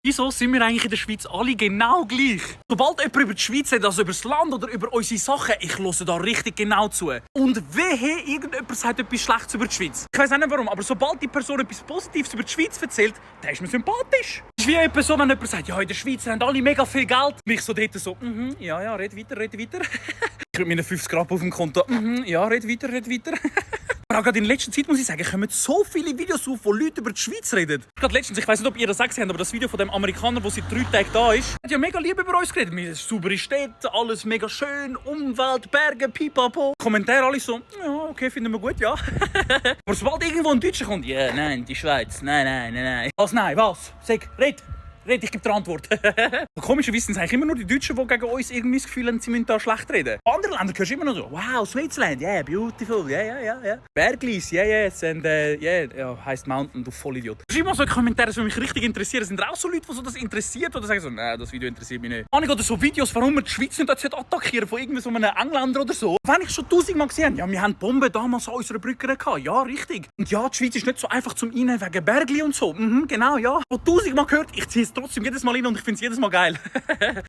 Wieso sind wir eigentlich in der Schweiz alle genau gleich? Sobald jemand über die Schweiz redet, also über das Land oder über unsere Sachen, ich höre da richtig genau zu. Und wehe, irgendjemand sagt etwas Schlechtes über die Schweiz. Ich weiss auch nicht warum, aber sobald die Person etwas Positives über die Schweiz erzählt, dann ist mir sympathisch. Es ist wie etwa so, wenn jemand sagt, ja, in der Schweiz haben alle mega viel Geld. Mich so dort so, ja, red weiter. Ich habe meine 50 Grad auf dem Konto, ja, red weiter. Aber auch gerade in letzter Zeit, muss ich sagen, kommen so viele Videos auf, wo Leute über die Schweiz reden. Gerade letztens, ich weiss nicht, ob ihr das auch gesehen habt, aber das Video von dem Amerikaner, der seit 3 Tagen da ist, hat ja mega lieb über uns geredet. Wir sind saubere Städte, alles mega schön, Umwelt, Berge, pipapo. Kommentare alle so, ja, okay, finden wir gut, ja. Aber sobald irgendwo ein Deutscher kommt, ja, nein, die Schweiz, nein. Was, nein, was? Sag, red, ich gebe dir Antwort. Komischerweise sind es eigentlich immer nur die Deutschen, die gegen uns irgendwie das Gefühl haben, sie müssen da schlecht reden. Andere Länder hörst du immer noch so, wow, Switzerland, yeah, beautiful, yeah. Berglis, yes, and ja, heisst Mountain, du Vollidiot. Schreib mal so in die Kommentare, das würde mich richtig interessieren. Sind da auch so Leute, die so das interessiert oder sagen so, nein, das Video interessiert mich nicht. Oder so Videos, warum wir die Schweiz nicht attackieren von irgendwie so einem Engländer oder so. Wenn ich schon 1000-mal gesehen habe, ja, wir haben Bomben damals an unserer Brücke gehabt, ja, richtig. Und ja, die Schweiz ist nicht so einfach zum Rein wegen Bergli und so. Genau, ja. Und 1000-mal gehört, ich ziehe es trotzdem jedes Mal rein und ich finde es jedes Mal geil.